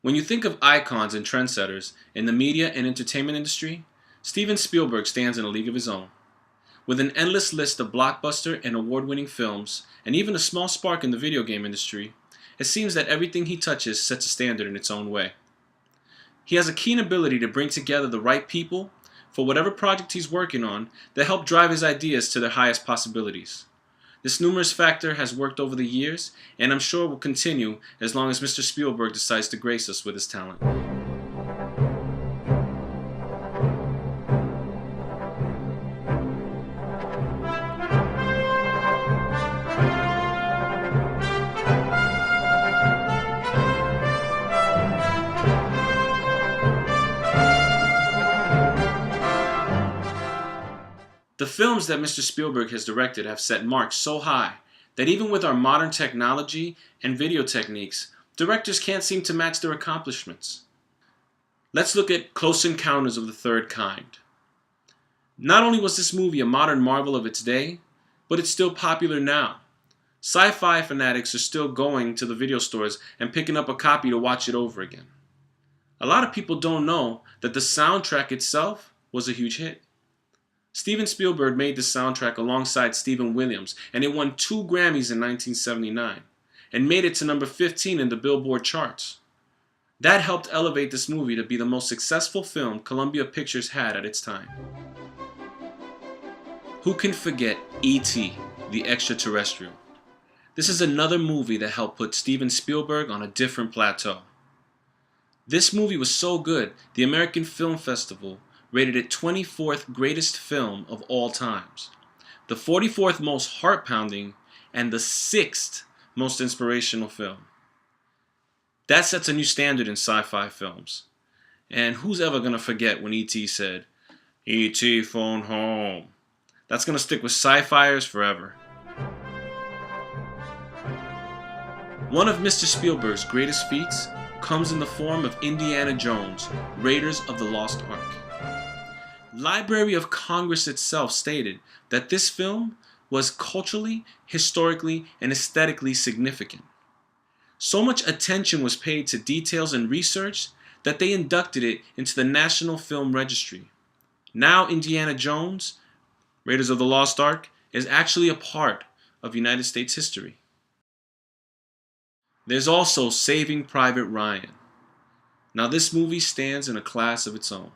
When you think of icons and trendsetters in the media and entertainment industry, Steven Spielberg stands in a league of his own. With an endless list of blockbuster and award-winning films, and even a small spark in the video game industry, it seems that everything he touches sets a standard in its own way. He has a keen ability to bring together the right people for whatever project he's working on that help drive his ideas to their highest possibilities. This numerous factor has worked over the years, and I'm sure will continue as long as Mr. Spielberg decides to grace us with his talent. The films that Mr. Spielberg has directed have set marks so high that even with our modern technology and video techniques, directors can't seem to match their accomplishments. Let's look at Close Encounters of the Third Kind. Not only was this movie a modern marvel of its day, but it's still popular now. Sci-fi fanatics are still going to the video stores and picking up a copy to watch it over again. A lot of people don't know that the soundtrack itself was a huge hit. Steven Spielberg made the soundtrack alongside Stephen Williams, and it won 2 Grammys in 1979, and made it to number 15 in the Billboard charts. That helped elevate this movie to be the most successful film Columbia Pictures had at its time. Who can forget E.T., the Extraterrestrial? This is another movie that helped put Steven Spielberg on a different plateau. This movie was so good, the American Film Festival rated it 24th greatest film of all times, the 44th most heart-pounding, and the 6th most inspirational film. That sets a new standard in sci-fi films. And who's ever going to forget when E.T. said, "E.T. phone home"? That's going to stick with sci-fiers forever. One of Mr. Spielberg's greatest feats comes in the form of Indiana Jones, Raiders of the Lost Ark. Library of Congress itself stated that this film was culturally, historically, and aesthetically significant. So much attention was paid to details and research that they inducted it into the National Film Registry. Now Indiana Jones, Raiders of the Lost Ark, is actually a part of United States history. There's also Saving Private Ryan. Now this movie stands in a class of its own.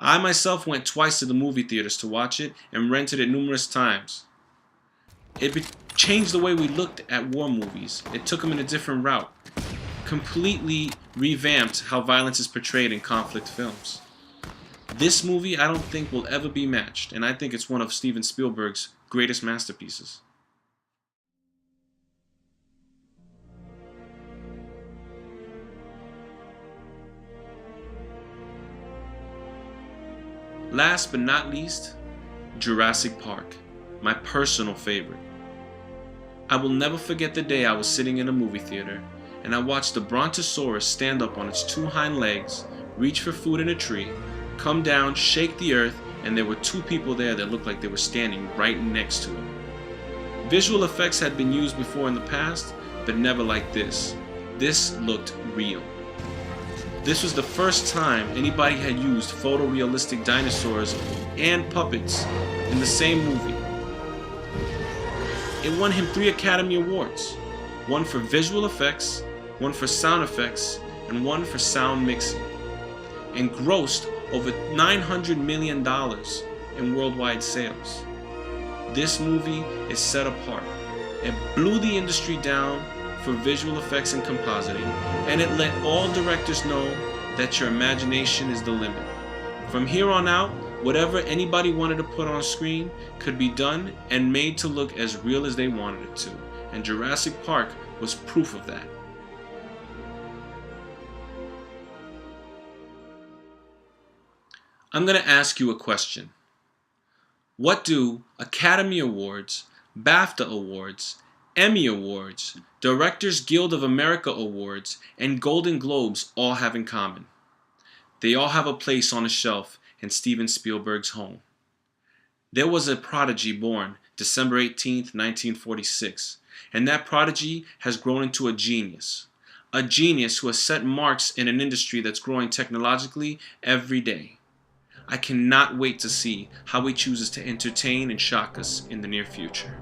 I myself went twice to the movie theaters to watch it and rented it numerous times. It changed the way we looked at war movies. It took them in a different route. Completely revamped how violence is portrayed in conflict films. This movie I don't think will ever be matched, and I think it's one of Steven Spielberg's greatest masterpieces. Last but not least, Jurassic Park, my personal favorite. I will never forget the day I was sitting in a movie theater and I watched the Brontosaurus stand up on its 2 hind legs, reach for food in a tree, come down, shake the earth, and there were 2 people there that looked like they were standing right next to it. Visual effects had been used before in the past, but never like this. This looked real. This was the first time anybody had used photorealistic dinosaurs and puppets in the same movie. It won him 3 Academy Awards, 1 for visual effects, 1 for sound effects, and 1 for sound mixing, and grossed over $900 million in worldwide sales. This movie is set apart. It blew the industry down for visual effects and compositing, and it let all directors know that your imagination is the limit. From here on out, whatever anybody wanted to put on screen could be done and made to look as real as they wanted it to, and Jurassic Park was proof of that. I'm going to ask you a question. What do Academy Awards, BAFTA Awards, Emmy Awards, Directors Guild of America Awards, and Golden Globes all have in common? They all have a place on a shelf in Steven Spielberg's home. There was a prodigy born December 18, 1946, and that prodigy has grown into a genius. A genius who has set marks in an industry that's growing technologically every day. I cannot wait to see how he chooses to entertain and shock us in the near future.